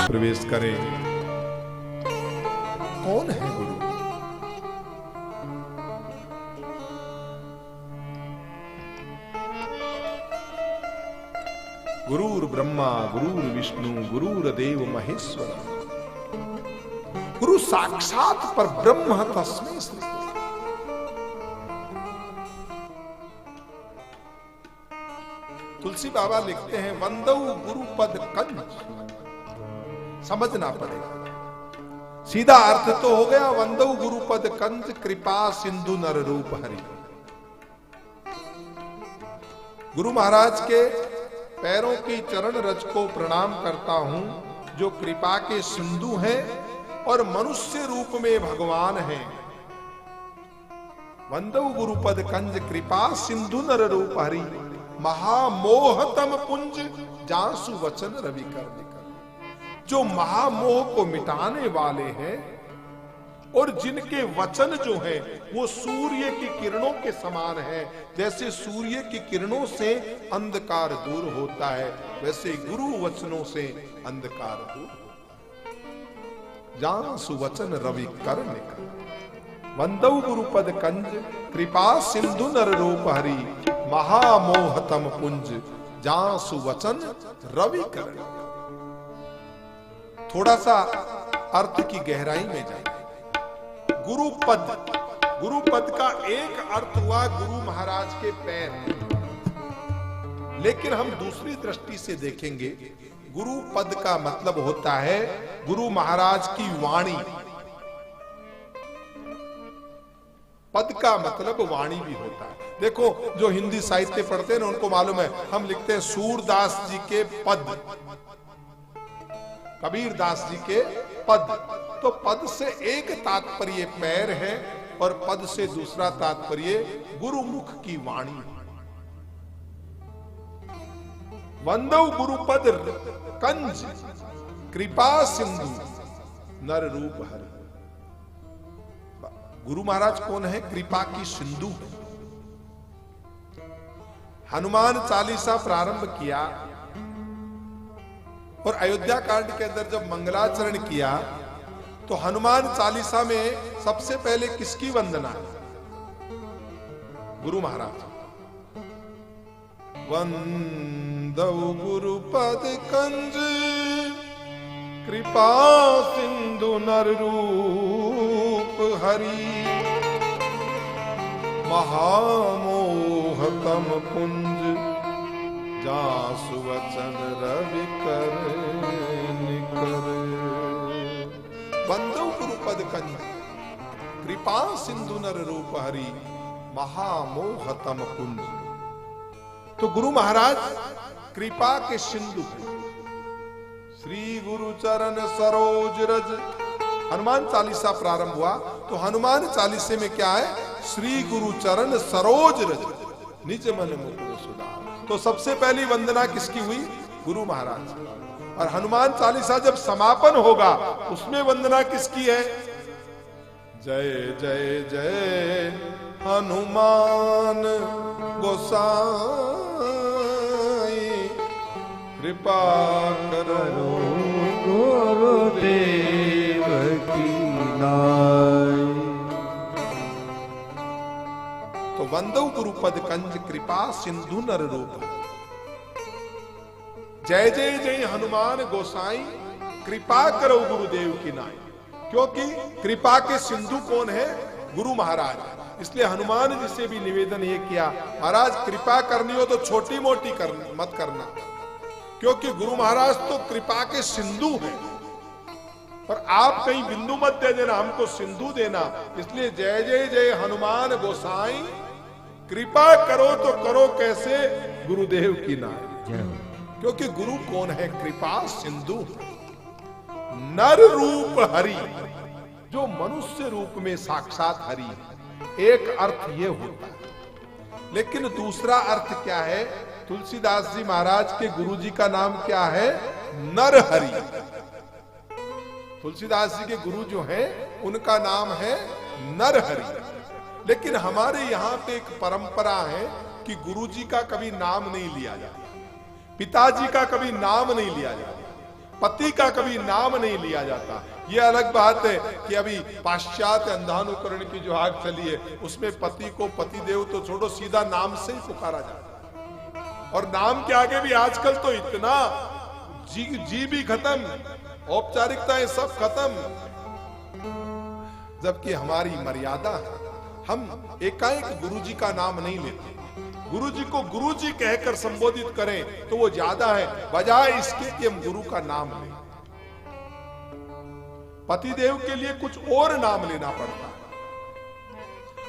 प्रवेश करें। कौन है गुरु? गुरुर ब्रह्मा गुरुर विष्णु गुरुर्देव महेश्वर, गुरु साक्षात पर ब्रह्म तस्मै श्री। तुलसी बाबा लिखते हैं वंदौ गुरुपद कंज। समझना पड़ेगा, सीधा अर्थ तो हो गया वंदौ गुरुपद कंज कृपा सिंधु नर रूप हरि। गुरु महाराज के पैरों की चरण रज को प्रणाम करता हूं, जो कृपा के सिंधु हैं और मनुष्य रूप में भगवान हैं। वंदौ गुरुपद कंज कृपा सिंधु नर रूप हरि, महामोहतम पुंज जासु वचन रवि कर निकल। जो महामोह को मिटाने वाले हैं और जिनके वचन जो हैं वो सूर्य की किरणों के समान है। जैसे सूर्य की किरणों से अंधकार दूर होता है, वैसे गुरु वचनों से अंधकार दूर होता है। जासु वचन रवि कर निकल। वंदौ गुरुपद कंज कृपा सिंधु नर रूप हरि, महामोहतम पुंज जासु वचन रवि कर। थोड़ा सा अर्थ की गहराई में जाएंगे। गुरुपद, गुरुपद का एक अर्थ हुआ गुरु महाराज के पैर, लेकिन हम दूसरी दृष्टि से देखेंगे गुरुपद का मतलब होता है गुरु महाराज की वाणी। पद का मतलब वाणी भी होता है। देखो जो हिंदी साहित्य पढ़ते हैं ना उनको मालूम है, हम लिखते हैं सूरदास जी के पद, कबीर दास जी के पद। तो पद से एक तात्पर्य पैर है और पद से दूसरा तात्पर्य गुरुमुख की वाणी। वंदौ गुरुपद कंज कृपा सिंधु नर रूप हरि। गुरु महाराज कौन है? कृपा की सिंधु है। हनुमान चालीसा प्रारंभ किया और अयोध्या कांड के अंदर जब मंगलाचरण किया तो हनुमान चालीसा में सबसे पहले किसकी वंदना है? गुरु महाराज। वंदौ गुरुपद कंज कृपा सिंधु नर रूप हरि, महामोहतम पुंज जासु वचन रवि कर निकर। वंदौ गुरुपद कंज कृपा सिंधु नर रूप हरि, महामोहतम पुंज। तो गुरु महाराज कृपा के सिंधु हैं। श्री गुरु चरण सरोज रज, हनुमान चालीसा प्रारंभ हुआ तो हनुमान चालीसे में क्या है? श्री गुरु चरण सरोज रज निज मन मुकुर सुधार। तो सबसे पहली वंदना किसकी हुई? गुरु महाराज। और हनुमान चालीसा जब समापन होगा उसमें वंदना किसकी है? जय जय जय हनुमान गोसाई, कृपा करो गुरुदेव की नाई। तो वंदौ गुरुपद कंज कृपा सिंधु नर रूप। जय जय जय हनुमान गोसाई, कृपा करो गुरुदेव की नाई। क्योंकि कृपा के सिंधु कौन है? गुरु महाराज। इसलिए हनुमान जी से भी निवेदन ये किया, महाराज कृपा करनी हो तो छोटी मोटी मत करना, क्योंकि गुरु महाराज तो कृपा के सिंधु हैं। पर आप कहीं बिंदु मत दे देना, हमको सिंधु देना। इसलिए जय जय जय हनुमान गोसाई, कृपा करो तो करो कैसे गुरुदेव की नाई। क्योंकि गुरु कौन है? कृपा सिंधु नर रूप हरि, जो मनुष्य रूप में साक्षात हरि है। एक अर्थ ये होता है, लेकिन दूसरा अर्थ क्या है? तुलसीदास जी महाराज के गुरु जी का नाम क्या है? नरहरि। तुलसीदास जी के गुरु जो हैं उनका नाम है नरहरि। लेकिन हमारे यहाँ पे एक परंपरा है कि गुरु जी का कभी नाम नहीं लिया जाता, पिताजी का कभी नाम नहीं लिया जाता। पति का कभी नाम नहीं लिया जाता। ये अलग बात है कि अभी पाश्चात्य अंधानुकरण की जो आग चली है उसमें पति को पति देव तो छोड़ो, सीधा नाम से ही पुकारा जाता। और नाम के आगे भी आजकल तो इतना जी भी खत्म, औपचारिकताएं सब खत्म। जबकि हमारी मर्यादा है, हम एकाएक गुरु जी का नाम नहीं लेते। गुरु जी को गुरु जी कहकर संबोधित करें तो वो ज्यादा है, बजाय इसके कि हम गुरु का नाम लें। पतिदेव के लिए कुछ और नाम लेना पड़ता है।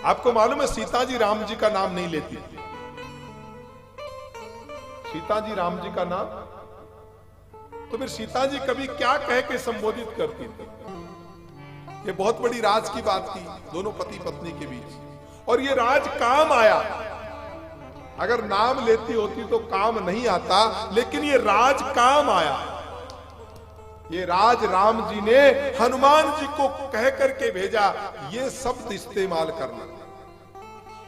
आपको मालूम है सीता जी राम जी का नाम नहीं लेती थी। सीता जी राम जी का नाम, तो फिर सीता जी कभी क्या कह के संबोधित करती थी? ये बहुत बड़ी राज की बात थी दोनों पति पत्नी के बीच, और ये राज काम आया। अगर नाम लेती होती तो काम नहीं आता, लेकिन ये राज काम आया। ये राज राम जी ने हनुमान जी को कह करके भेजा, ये शब्द इस्तेमाल करना,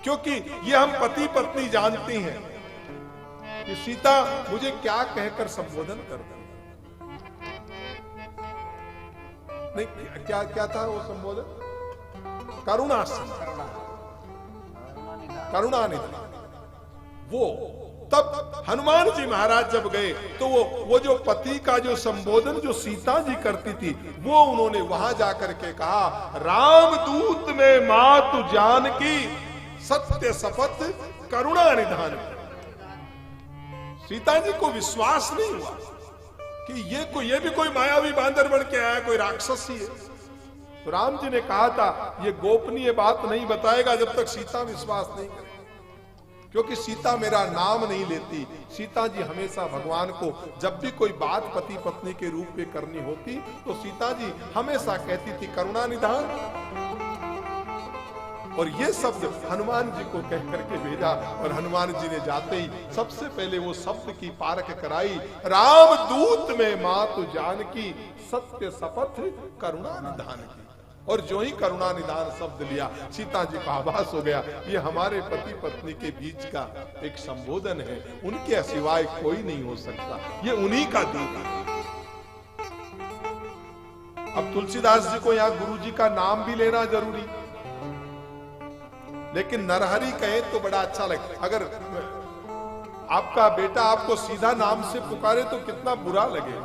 क्योंकि ये हम पति पत्नी जानते हैं कि सीता मुझे क्या कहकर संबोधन कर दी। नहीं, क्या क्या था वो संबोधन? करुणानिधि। वो तब हनुमान जी महाराज जब गए तो वो जो पति का जो संबोधन जो सीता जी करती थी वो उन्होंने वहां जाकर के कहा, राम दूत में मातु जानकी सत्य शपथ करुणा निधान। सीता जी को विश्वास नहीं हुआ कि ये भी कोई मायावी बांदर बन के आया, कोई राक्षस ही है। तो राम जी ने कहा था ये गोपनीय बात नहीं बताएगा जब तक सीता विश्वास नहीं करे, क्योंकि सीता मेरा नाम नहीं लेती। सीता जी हमेशा भगवान को जब भी कोई बात पति पत्नी के रूप में करनी होती तो सीता जी हमेशा कहती थी करुणा निधान। और ये शब्द हनुमान जी को कह करके भेजा, और हनुमान जी ने जाते ही सबसे पहले वो शब्द की पारख कराई, राम दूत में मातु जानकी सत्य शपथ करुणा निधान की। और जो ही करुणा निधान शब्द लिया, सीता जी का आभास हो गया ये हमारे पति पत्नी के बीच का एक संबोधन है, उनके सिवाय कोई नहीं हो सकता, ये उन्हीं का दूत है। अब तुलसीदास जी को यहाँ गुरु जी का नाम भी लेना जरूरी, लेकिन नरहरि कहे तो बड़ा अच्छा लगे। अगर आपका बेटा आपको सीधा नाम से पुकारे तो कितना बुरा लगे।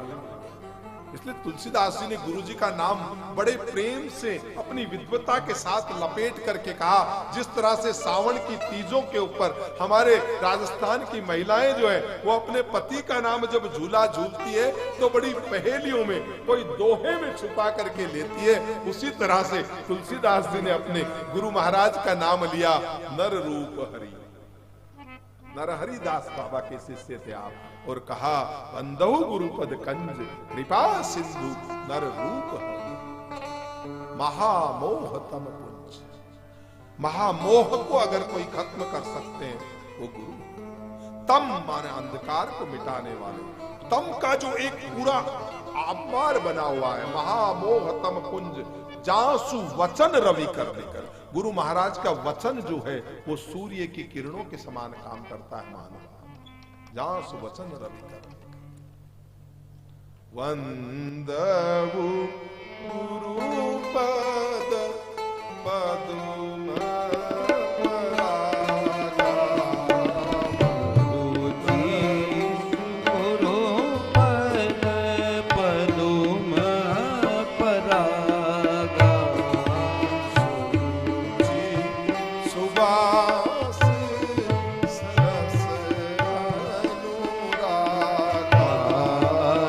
इसलिए तुलसीदास जी ने गुरु जी का नाम बड़े प्रेम से अपनी विद्वता के साथ लपेट करके कहा। जिस तरह से सावन की तीजों के ऊपर हमारे राजस्थान की महिलाएं जो है वो अपने पति का नाम जब झूला झूलती है तो बड़ी पहेलियों में, कोई दोहे में छुपा करके लेती है, उसी तरह से तुलसीदास जी ने अपने गुरु महाराज का नाम लिया, नर रूप हरि। नरहरि दास बाबा के शिष्य थे आप, और कहा बंदहु गुरुपद कंज कृपा सिंधु नर रूप महामोह तम पुंज। महामोह को अगर कोई खत्म कर सकते हैं वो गुरु। तम माने अंधकार को मिटाने वाले, तम का जो एक पूरा आभार बना हुआ है, महामोह तम पुंज जासु वचन रवि कर लेकर। गुरु महाराज का वचन जो है वो सूर्य की किरणों के समान काम करता है। मानो जासु वचन रवि कर वंदवु गुरुपद पदुम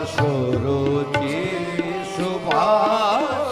सुरुचि सुभाष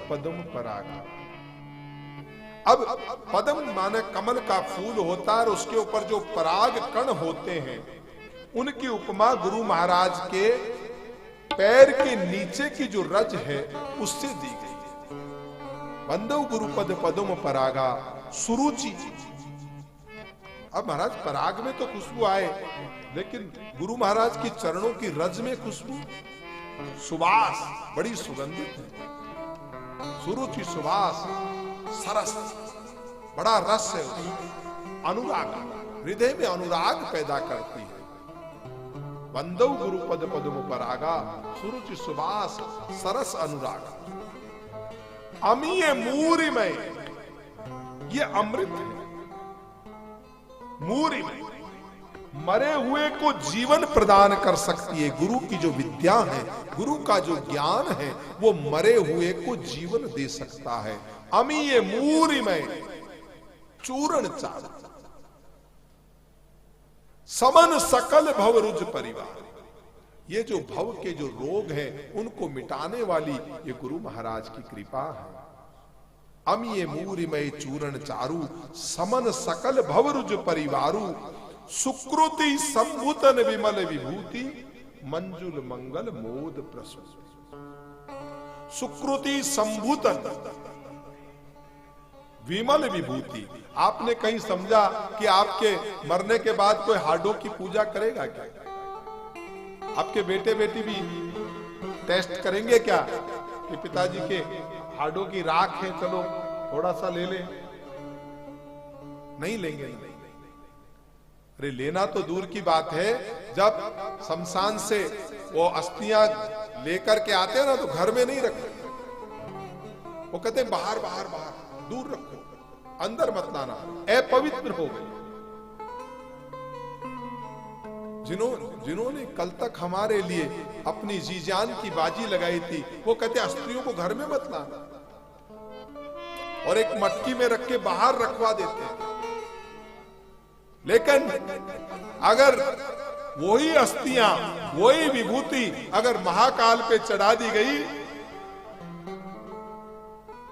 पद्म परागा। अब पद्म माने कमल का फूल होता है और उसके ऊपर जो पराग कण होते हैं, उनकी उपमा गुरु महाराज के पैर के नीचे की जो रज है उससे दी गई है। बंदो गुरुपद पद्म परागा सुरुचि। अब महाराज पराग में तो खुशबू आए, लेकिन गुरु महाराज की चरणों की रज में खुशबू, सुवास बड़ी सुगंधित है। सुरुचि सुवास, सरस, बड़ा रस है उसमें, अनुराग, हृदय में अनुराग पैदा करती है। बंदो गुरुपद पद्म परागा सुरुचि सुवास सरस अनुराग। अमीय मूरिमय, ये अमृत है। मूरिमय, मरे हुए को जीवन प्रदान कर सकती है। गुरु की जो विद्या है, गुरु का जो ज्ञान है, वो मरे हुए को जीवन दे सकता है। अमीय मूरिमय चूर्ण चार, समन सकल भवरुज परिवार। ये जो भव के जो रोग हैं, उनको मिटाने वाली ये गुरु महाराज की कृपा है। अमीय मूरिमय चूर्ण चारु, समन सकल भवरुज परिवारु। सुकृति संभूतन विमल विभूति, मंजुल मंगल मोद प्रसूति। सुकृति संभूतन विमल विभूति। आपने कहीं समझा कि आपके मरने के बाद कोई हाडों की पूजा करेगा क्या? आपके बेटे बेटी भी टेस्ट करेंगे क्या कि पिताजी के हाडों की राख है, चलो थोड़ा सा ले ले? नहीं लेंगे। अरे लेना तो दूर की बात है, जब शमशान से वो अस्थियां लेकर के आते हैं ना, तो घर में नहीं रखते, वो कहते हैं बाहर बाहर बाहर दूर रखो, अंदर मत लाना, अपवित्र हो गई। जिन्होंने कल तक हमारे लिए अपनी जी जान की बाजी लगाई थी, वो कहते अस्थियों को घर में मत लाना, और एक मटकी में रख के बाहर रखवा देते हैं। लेकिन अगर वही अस्थियां, वही विभूति अगर महाकाल पे चढ़ा दी गई,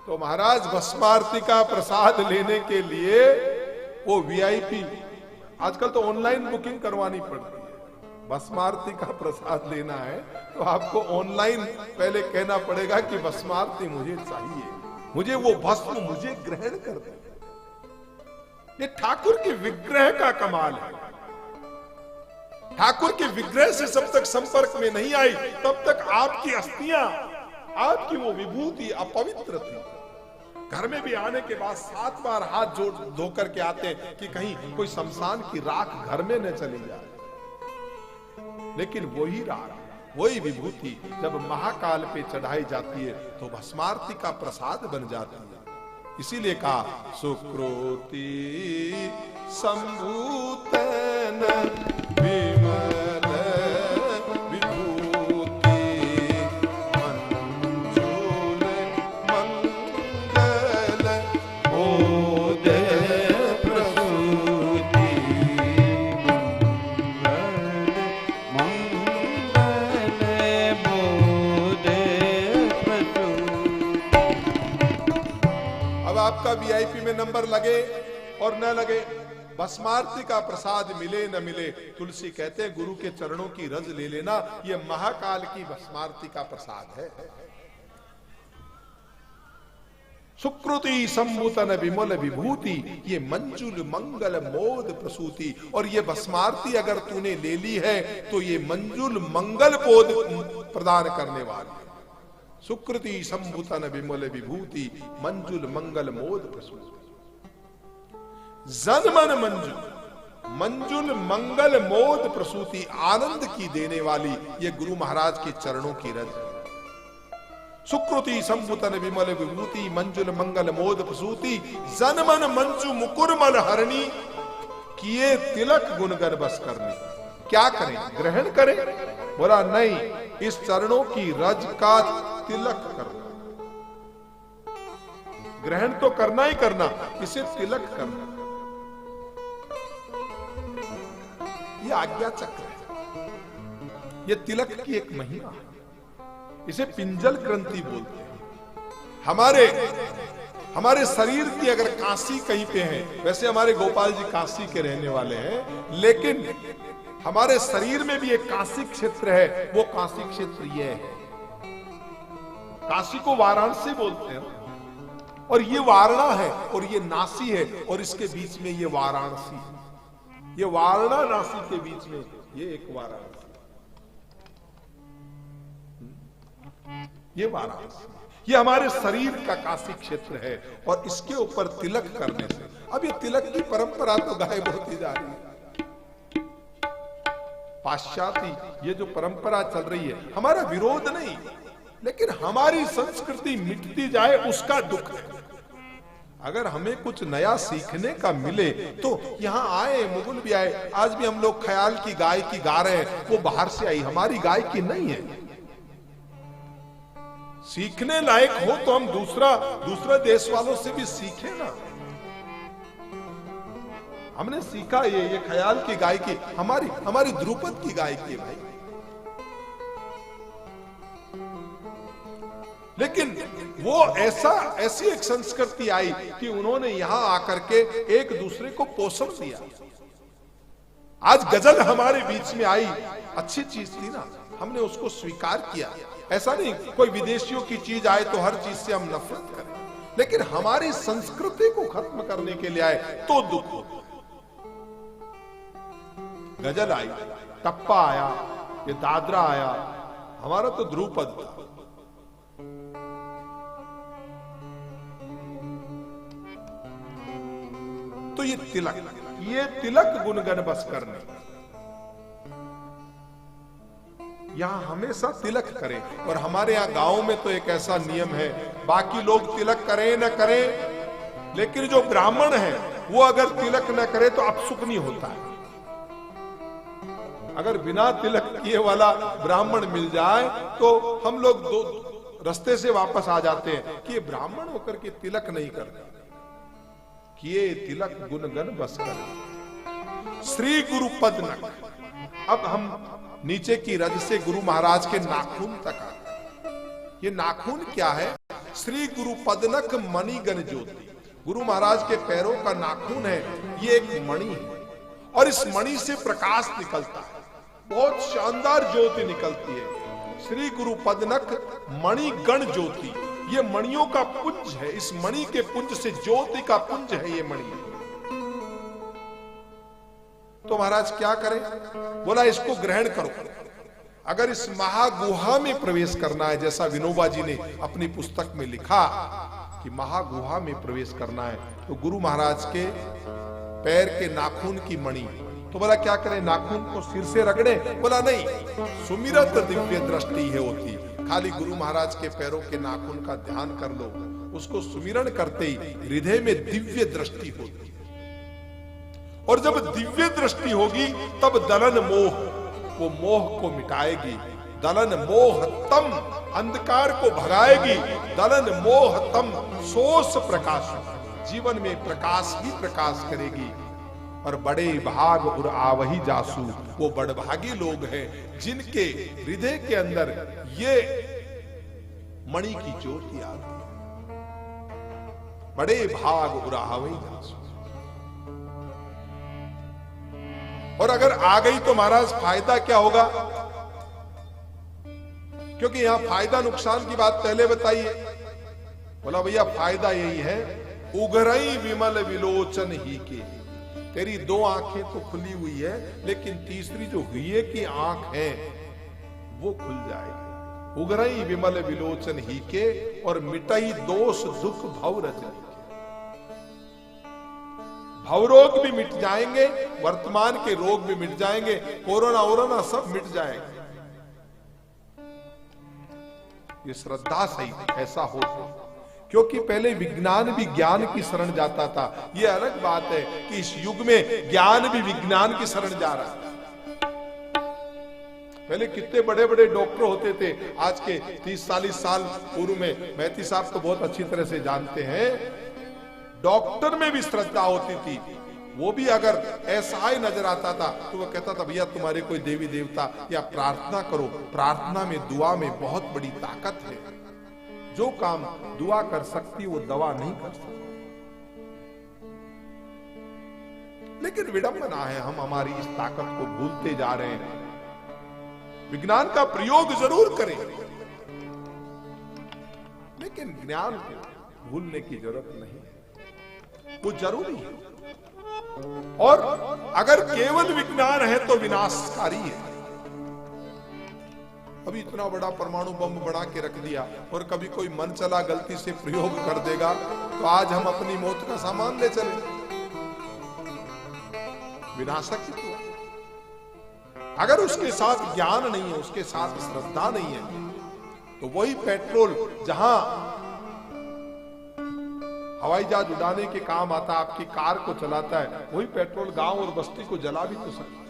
तो महाराज भस्मारती का प्रसाद लेने के लिए वो वीआईपी, आजकल तो ऑनलाइन बुकिंग करवानी पड़ती है। भस्मारती का प्रसाद लेना है तो आपको ऑनलाइन पहले कहना पड़ेगा कि भस्मारती मुझे चाहिए, मुझे वो भस्म मुझे ग्रहण कर दे। ये ठाकुर के विग्रह का कमाल है। ठाकुर के विग्रह से जब तक संपर्क में नहीं आई, तब तक आपकी अस्थियां, आपकी वो विभूति अपवित्र थी। घर में भी आने के बाद 7 बार हाथ जोड़ धो करके आते हैं कि कहीं कोई शमशान की राख घर में न चली जाए। लेकिन वही राख, वही विभूति जब महाकाल पे चढ़ाई जाती है तो भस्मारती का प्रसाद बन जाती है। इसीलिए कहा सुकृति संभूतन विमल विभूति, मंजुल मंगल मोद प्रसूति, मंगल मोद प्रसूति। अब आपका वीआईपी में नंबर लगे और न लगे, भस्मारती का प्रसाद मिले न मिले, तुलसी कहते हैं गुरु के चरणों की रज ले लेना, यह महाकाल की भस्मारती का प्रसाद है। सुकृति संभूतन विमल विभूति, ये मंजुल मंगल मोद प्रसूति। और ये भस्मारती अगर तूने ले ली है तो ये मंजुल मंगल बोध प्रदान करने वाली। सुकृति संभूतन विमल विभूति, मंजुल मंगल मोद प्रसूति। जनमन मंजुल, मंजुल मंगल मोद प्रसूति, आनंद की देने वाली ये गुरु महाराज के चरणों की रज। सुकृति संभूतन विमल विभूति, मंजुल मंगल मोद प्रसूति, जनमन मंजु मुकुर मन हरणी, किए तिलक गुणगन बस करनी। क्या करें? ग्रहण करें? बोला नहीं, इस चरणों की रज का तिलक करना। ग्रहण तो करना ही करना, इसे तिलक करना। ये आज्ञा चक्र है, ये तिलक की एक महिमा है। इसे पिंजल ग्रंथि बोलते हैं। हमारे हमारे शरीर की अगर काशी कहीं पे है, वैसे हमारे गोपाल जी काशी के रहने वाले हैं, लेकिन हमारे शरीर में भी एक काशी क्षेत्र है। वो काशी क्षेत्र ये है, काशी को वाराणसी बोलते हैं, और ये वारणा है और ये नासी है, और इसके बीच में ये वाराणसी है। ये वारणा नासी के बीच में ये एक वाराणसी, ये वाराणसी, ये हमारे शरीर का काशी क्षेत्र है। और इसके ऊपर तिलक करने से, अब ये तिलक की परंपरा तो गायब होती जा रही है। पाश्चात्य ये जो परंपरा चल रही है, हमारा विरोध नहीं, लेकिन हमारी संस्कृति मिटती जाए उसका दुख है। अगर हमें कुछ नया सीखने का मिले तो यहां आए, मुगल भी आए। आज भी हम लोग ख्याल की गायकी गा रहे हैं, वो बाहर से आई, हमारी गायकी नहीं है। सीखने लायक हो तो हम दूसरा देश वालों से भी सीखे ना। हमने सीखा ये ख्याल की गायकी हमारी ध्रुपद की गायकी है भाई। लेकिन वो ऐसी एक संस्कृति आई कि उन्होंने यहां आकर के एक दूसरे को पोषण दिया। आज गजल हमारे बीच में आई, अच्छी चीज थी ना, हमने उसको स्वीकार किया। ऐसा नहीं कोई विदेशियों की चीज आए तो हर चीज से हम नफरत करें, लेकिन हमारी संस्कृति को खत्म करने के लिए आए तो दुख हो। गजल आई, टप्पा आया, ये दादरा आया, हमारा तो ध्रुपद था। तो ये तिलक गुनगन बस करने, यहां हमेशा तिलक करें। और हमारे यहां गांव में तो एक ऐसा नियम है, बाकी लोग तिलक करें न करें, लेकिन जो ब्राह्मण है वो अगर तिलक न करे तो अपसुख नहीं होता है। अगर बिना तिलक किए वाला ब्राह्मण मिल जाए तो हम लोग दो रास्ते से वापस आ जाते हैं कि ये ब्राह्मण होकर के तिलक नहीं करते। किए तिलक गुनगन बस कर श्री गुरु पदनक। अब हम नीचे की रज से गुरु महाराज के नाखून तक आते। ये नाखून क्या है? श्री गुरु पदनक मणिगण ज्योति। गुरु महाराज के पैरों का नाखून है, ये एक मणि है, और इस मणि से प्रकाश निकलता है, बहुत शानदार ज्योति निकलती है। श्री गुरु पदनक मणिगण ज्योति, ये मणियों का पुंज है। इस मणि के पुंज से ज्योति का पुंज है ये मणि। तो महाराज क्या करें? बोला इसको ग्रहण करो। अगर इस महागुहा में प्रवेश करना है, जैसा विनोबा जी ने अपनी पुस्तक में लिखा कि महागुहा में प्रवेश करना है, तो गुरु महाराज के पैर के नाखून की मणि। तो बोला क्या करें? नाखून को सिर से रगड़े? बोला नहीं, सुमिरत दिव्य दृष्टि है होती। खाली गुरु महाराज के पैरों के नाखून का ध्यान कर लो, उसको सुमिरन करते ही हृदय में दिव्य दृष्टि होती। और जब दिव्य दृष्टि होगी तब दलन मोह, वो मोह को मिटाएगी। दलन मोह तम, अंधकार को भगाएगी। दलन मोह तम सोस प्रकाश, जीवन में प्रकाश ही प्रकाश करेगी। और बड़े भाग उर आवही जासू, वो बड़भागी लोग हैं जिनके हृदय के अंदर ये मणि की ज्योति आती है। बड़े भाग उर आवही जासू। और अगर आ गई तो महाराज फायदा क्या होगा? क्योंकि यहां फायदा नुकसान की बात पहले बताइए। बोला भैया फायदा यही है, उघरई विमल विलोचन ही के। तेरी दो आंखें तो खुली हुई है, लेकिन तीसरी जो हुए की आंख है वो खुल जाएगी। उघरई विमल विलोचन ही के, और मिटई दोष दुख भव रचन। भवरोग भी मिट जाएंगे, वर्तमान के रोग भी मिट जाएंगे, कोरोना सब मिट जाएगा। ये श्रद्धा सही ऐसा हो, क्योंकि पहले विज्ञान भी ज्ञान की शरण जाता था। ये अलग बात है कि इस युग में ज्ञान भी विज्ञान की शरण जा रहा है। पहले कितने बड़े बड़े डॉक्टर होते थे, आज के 30-40 साल पूर्व में, महती साहब तो बहुत अच्छी तरह से जानते हैं, डॉक्टर में भी श्रद्धा होती थी। वो भी अगर ऐसा ही नजर आता था तो वो कहता था भैया तुम्हारे कोई देवी देवता या प्रार्थना करो, प्रार्थना में दुआ में बहुत बड़ी ताकत है। जो काम दुआ कर सकती वो दवा नहीं कर सकती। लेकिन विडंबना है, हम हमारी इस ताकत को भूलते जा रहे हैं। विज्ञान का प्रयोग जरूर करें, लेकिन ज्ञान को भूलने की जरूरत नहीं है, वो जरूरी है। और अगर केवल विज्ञान है तो विनाशकारी है। अभी इतना बड़ा परमाणु बम बना के रख दिया और कभी कोई मन चला गलती से प्रयोग कर देगा तो आज हम अपनी मौत का सामान ले चले, विनाशक ही तो। अगर उसके साथ ज्ञान नहीं है, उसके साथ श्रद्धा नहीं है, तो वही पेट्रोल जहां हवाई जहाज उड़ाने के काम आता, आपकी कार को चलाता है, वही पेट्रोल गांव और बस्ती को जला भी तो सकता है।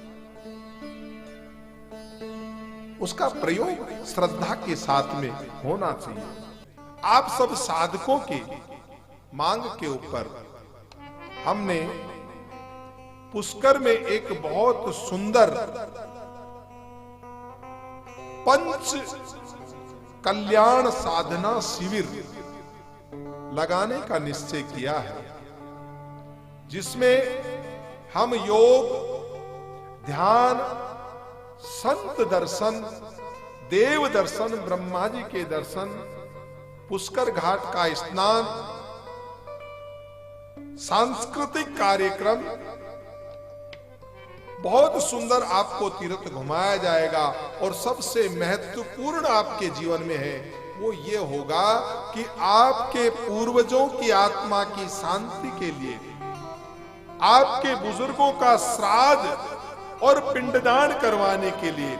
उसका प्रयोग श्रद्धा के साथ में होना चाहिए। आप सब साधकों के मांग के ऊपर हमने पुष्कर में एक बहुत सुंदर पंच कल्याण साधना शिविर लगाने का निश्चय किया है, जिसमें हम योग, ध्यान, संत दर्शन, देव दर्शन, ब्रह्मा जी के दर्शन, पुष्कर घाट का स्नान, सांस्कृतिक कार्यक्रम, बहुत सुंदर आपको तीर्थ घुमाया जाएगा। और सबसे महत्वपूर्ण आपके जीवन में है वो ये होगा कि आपके पूर्वजों की आत्मा की शांति के लिए, आपके बुजुर्गों का श्राद्ध और पिंडदान करवाने के लिए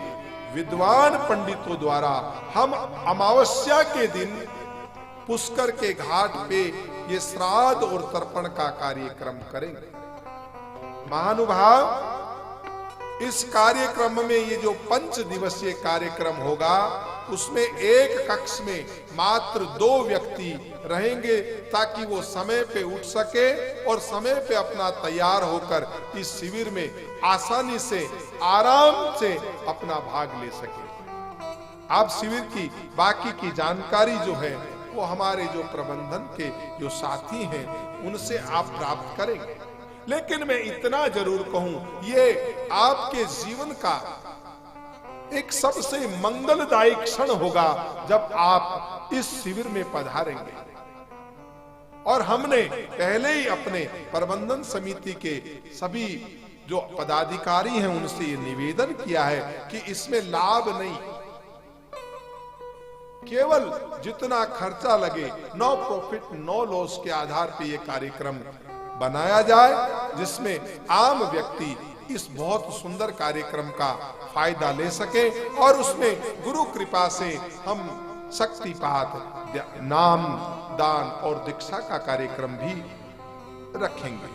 विद्वान पंडितों द्वारा हम अमावस्या के दिन पुष्कर के घाट पे ये श्राद्ध और तर्पण का कार्यक्रम करेंगे। महानुभाव, इस कार्यक्रम में ये जो 5 दिवसीय कार्यक्रम होगा, उसमें एक कक्ष में मात्र 2 व्यक्ति रहेंगे, ताकि वो समय पे उठ सके और समय पे अपना तैयार होकर इस शिविर में आसानी से, आराम से अपना भाग ले सके। आप शिविर की बाकी की जानकारी जो है वो हमारे जो प्रबंधन के जो साथी हैं उनसे आप प्राप्त करेंगे। लेकिन मैं इतना जरूर कहूं, ये आपके जीवन का एक सबसे मंगलदायी क्षण होगा जब आप इस शिविर में पधारेंगे। और हमने पहले ही अपने प्रबंधन समिति के सभी जो पदाधिकारी हैं उनसे ये निवेदन किया है कि इसमें लाभ नहीं, केवल जितना खर्चा लगे, नो प्रॉफिट नो लॉस के आधार पर यह कार्यक्रम बनाया जाए, जिसमें आम व्यक्ति इस बहुत सुंदर कार्यक्रम का फायदा ले सके और उसमें गुरु कृपा से हम शक्तिपात, नाम दान और दीक्षा का कार्यक्रम भी रखेंगे।